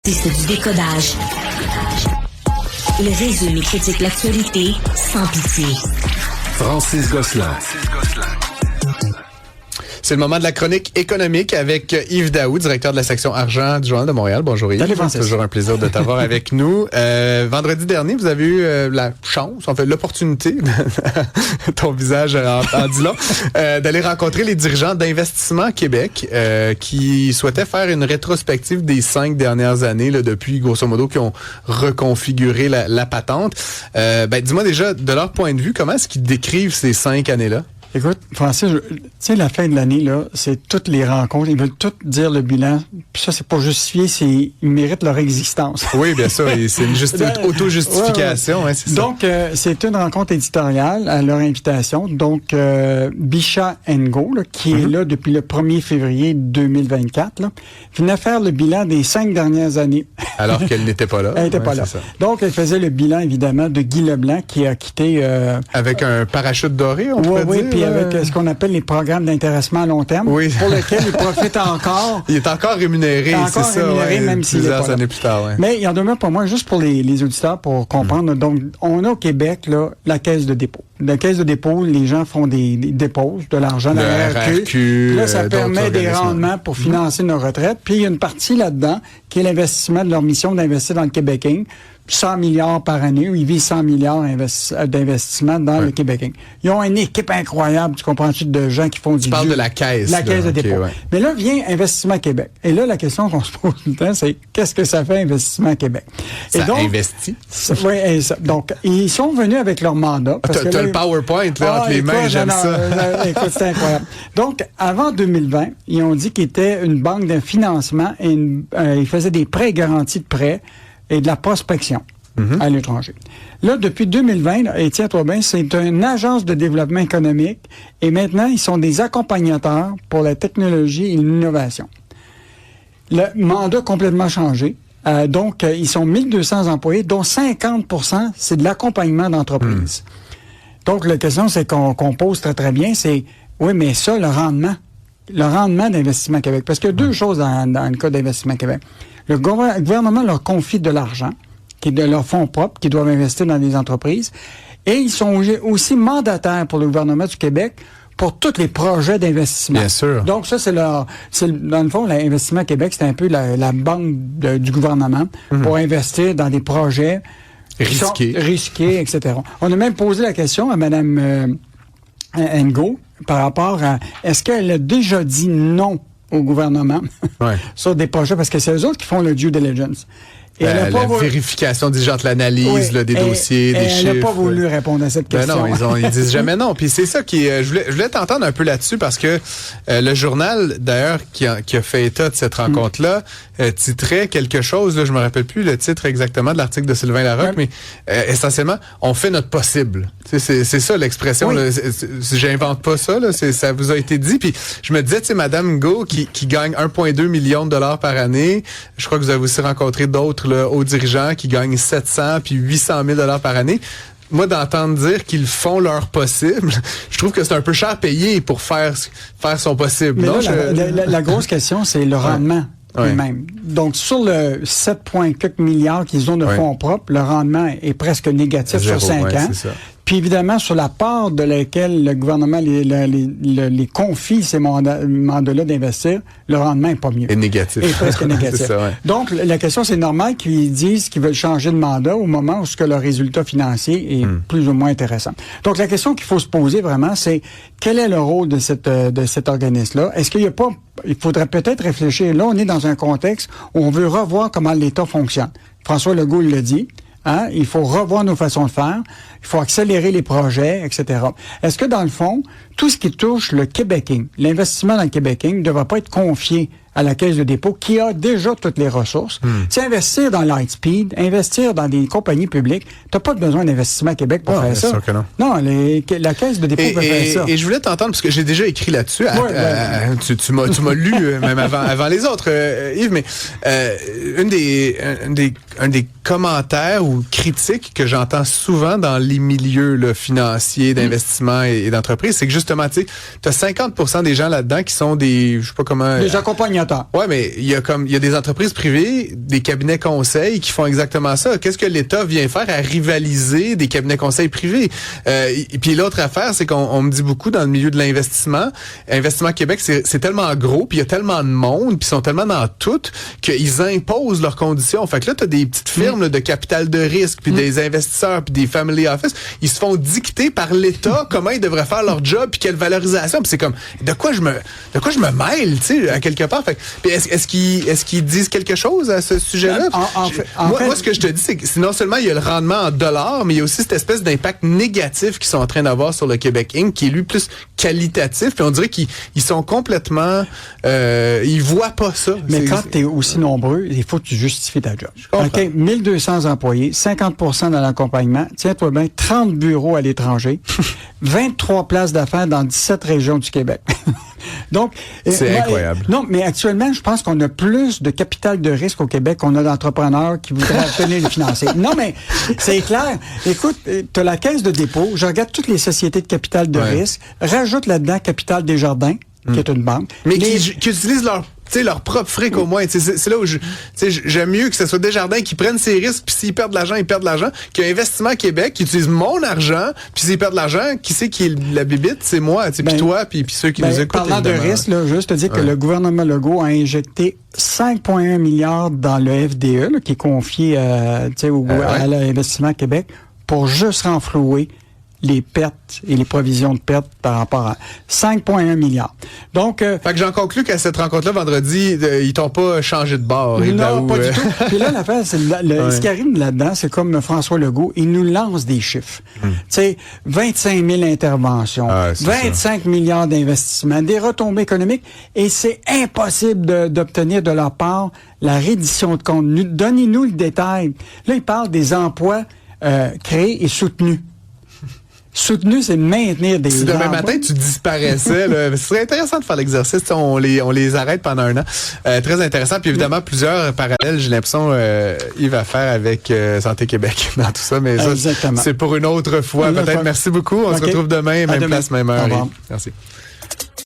C'est du décodage. Il résume et critique l'actualité sans pitié. Francis Gosselin. C'est le moment de la chronique économique avec Yves Daou, directeur de la section argent du Journal de Montréal. Bonjour Yves. Salut Francis. C'est toujours un plaisir de t'avoir avec nous. Vendredi dernier, vous avez eu la chance, en fait l'opportunité, ton visage en dit long, d'aller rencontrer les dirigeants d'Investissement Québec qui souhaitaient faire une rétrospective des 5 dernières années, là, depuis grosso modo qui ont reconfiguré la patente. Dis-moi déjà, de leur point de vue, comment est-ce qu'ils décrivent ces 5 années-là? Écoute, Francis, tu sais, la fin de l'année, là, c'est toutes les rencontres. Ils veulent tout dire le bilan. Puis ça, c'est pour justifier, ils méritent leur existence. Oui, bien sûr. Et c'est une auto-justification. Ouais, c'est donc, c'est une rencontre éditoriale à leur invitation. Donc, Bichat & Go, là, qui est là depuis le 1er février 2024, là, venait faire le bilan des 5 dernières années. Alors qu'elle n'était pas là. Elle n'était pas là. Donc, elle faisait le bilan, évidemment, de Guy Leblanc, qui a quitté... avec un parachute doré, on pourrait dire. Puis avec ce qu'on appelle les programmes d'intéressement à long terme, pour lesquels il profite encore. Il est encore rémunéré, c'est ça. Même s'il est pas plusieurs années plus tard. Ouais. Mais il y en demeure pour moi, juste pour les auditeurs, pour comprendre. Donc, on a au Québec là la caisse de dépôt. La caisse de dépôt, les gens font des dépôts de l'argent dans la RRQ. Là, ça permet des rendements pour financer nos retraites. Puis, il y a une partie là-dedans qui est l'investissement de leur mission d'investir dans le Québec Inc. 100 milliards par année, où ils visent 100 milliards d'investissement dans le Québec Inc. Ils ont une équipe incroyable, tu comprends-tu, de gens qui font du... Tu parles de la caisse. La caisse de dépôt. Mais là vient Investissement Québec. Et là, la question qu'on se pose tout le temps, c'est qu'est-ce que ça fait Investissement Québec? Ça investit? Oui, donc, ils sont venus avec leur mandat. T'as le PowerPoint là, entre les mains, j'aime ça. Écoute, c'est incroyable. Donc, avant 2020, ils ont dit qu'ils étaient une banque de financement et ils faisaient des prêts garantis de prêts et de la prospection à l'étranger. Là, depuis 2020, et tiens-toi bien, c'est une agence de développement économique et maintenant, ils sont des accompagnateurs pour la technologie et l'innovation. Le mandat a complètement changé. Donc, ils sont 1200 employés, dont 50%, c'est de l'accompagnement d'entreprise. Donc, la question, c'est qu'on pose très, très bien, c'est, oui, mais ça, le rendement d'Investissement Québec. Parce qu'il y a deux choses dans le cas d'Investissement Québec. Le gouvernement leur confie de l'argent, qui est de leurs fonds propres, qui doivent investir dans des entreprises. Et ils sont aussi mandataires pour le gouvernement du Québec pour tous les projets d'investissement. Bien sûr. Donc ça, dans le fond, l'Investissement Québec, c'est un peu la banque du gouvernement pour investir dans des projets risqués, etc. On a même posé la question à Mme Ngo par rapport à est-ce qu'elle a déjà dit non au gouvernement sur des projets, parce que c'est eux autres qui font le due diligence. Et la vérification diligente, l'analyse des dossiers, des chiffres. Elle n'a pas voulu répondre à cette question. Non, ils disent jamais non. Puis c'est ça qui je voulais t'entendre un peu là-dessus parce que le journal, d'ailleurs, qui a fait état de cette rencontre-là, titrait quelque chose, là, je me rappelle plus le titre exactement de l'article de Sylvain Larocque, mais essentiellement, on fait notre possible. C'est ça l'expression. Là, j'invente pas ça, là, ça vous a été dit. Puis je me disais, tu sais, Mme Ngo qui gagne 1,2 million de dollars par année, je crois que vous avez aussi rencontré d'autres hauts dirigeants qui gagnent 700 puis 800 000 dollars par année. Moi, d'entendre dire qu'ils font leur possible, je trouve que c'est un peu cher payé pour faire son possible. Mais non, là, la grosse question, c'est le rendement lui-même. Donc, sur le 7,4 milliards qu'ils ont de fonds propres, le rendement est presque négatif sur 5 ans. C'est ça. Puis évidemment, sur la part de laquelle le gouvernement les confie ces mandats-là d'investir, le rendement n'est pas mieux. Est négatif. Est presque négatif. C'est ça, Donc, la question, c'est normal qu'ils disent qu'ils veulent changer de mandat au moment où le résultat financier est plus ou moins intéressant. Donc, la question qu'il faut se poser vraiment, c'est quel est le rôle de cet organisme-là? Est-ce qu'il n'y a pas... Il faudrait peut-être réfléchir. Là, on est dans un contexte où on veut revoir comment l'État fonctionne. François Legault l'a dit. Il faut revoir nos façons de faire, il faut accélérer les projets, etc. Est-ce que, dans le fond, tout ce qui touche le Québec Inc., l'investissement dans le Québec Inc. ne devrait pas être confié à la Caisse de dépôt qui a déjà toutes les ressources? Tu sais, investir dans Lightspeed, investir dans des compagnies publiques, tu n'as pas besoin d'Investissement Québec pour faire ça. Sûr que non. Non, la Caisse de dépôt peut faire ça. Et je voulais t'entendre, parce que j'ai déjà écrit là-dessus. Tu m'as lu même avant les autres, Yves, mais des commentaires ou critiques que j'entends souvent dans les milieux là, financiers, d'investissement et d'entreprise, c'est que justement, tu sais, t'as 50% des gens là-dedans qui sont des, je sais pas comment... Des accompagnateurs. Ouais, mais il y a des entreprises privées, des cabinets conseils qui font exactement ça. Qu'est-ce que l'État vient faire à rivaliser des cabinets conseils privés? Et puis l'autre affaire, c'est qu'on me dit beaucoup dans le milieu de l'investissement, Investissement Québec, c'est tellement gros, puis il y a tellement de monde, puis ils sont tellement dans tout, qu'ils imposent leurs conditions. Fait que là, t'as des petites firmes là, de capital de risque, puis des investisseurs, puis des family office, ils se font dicter par l'État comment ils devraient faire leur job, puis quelle valorisation. Puis c'est comme, de quoi je me mêle, tu sais, à quelque part. Fait puis est-ce qu'ils disent quelque chose à ce sujet-là? Moi, ce que je te dis, c'est que non seulement il y a le rendement en dollars, mais il y a aussi cette espèce d'impact négatif qu'ils sont en train d'avoir sur le Québec Inc., qui est lui plus qualitatif. Puis on dirait qu'ils sont complètement... ils voient pas ça. Mais quand tu es aussi nombreux, il faut que tu justifies ta job. OK, 1200 employés, 50% dans l'accompagnement, tiens-toi bien, 30 bureaux à l'étranger, 23 places d'affaires dans 17 régions du Québec. Donc, c'est incroyable. Non, mais actuellement, je pense qu'on a plus de capital de risque au Québec qu'on a d'entrepreneurs qui voudraient obtenir le financer. Non, mais c'est clair. Écoute, tu as la caisse de dépôt, je regarde toutes les sociétés de capital de risque, rajoute là-dedans Capital Desjardins, qui est une banque. Mais qui utilisent leur propre fric au moins. C'est là où j'aime mieux que ce soit Desjardins qui prennent ses risques, puis s'ils perdent de l'argent, ils perdent de l'argent, qu'un Investissement Québec qui utilise mon argent, puis s'ils perdent de l'argent, qui c'est qui est la bibite? C'est moi, puis toi, puis ceux qui nous écoutent. Parlant de risque, là, juste te dire que le gouvernement Legault a injecté 5,1 milliards dans le FDE, là, qui est confié à l'Investissement Québec, pour juste renflouer les pertes et les provisions de pertes par rapport à 5,1 milliards. Donc, fait que j'en conclus qu'à cette rencontre-là, vendredi, ils t'ont pas changé de bord. Non, pas du tout. Puis là, l'affaire, c'est ce qui arrive là-dedans, c'est comme François Legault, il nous lance des chiffres. Tu sais, 25 000 interventions, 25 milliards d'investissements, des retombées économiques, et c'est impossible d'obtenir de leur part la reddition de comptes. Donnez-nous le détail. Là, il parle des emplois créés et soutenus. Soutenu, c'est de maintenir des Si demain matin, tu disparaissais, là, ce serait intéressant de faire l'exercice. On les arrête pendant un an. Très intéressant. Puis évidemment, plusieurs parallèles, j'ai l'impression, Yves va faire avec Santé Québec dans tout ça. Mais ça, c'est pour une autre fois. Peut-être. Merci beaucoup. On se retrouve demain, même place, même heure. Merci.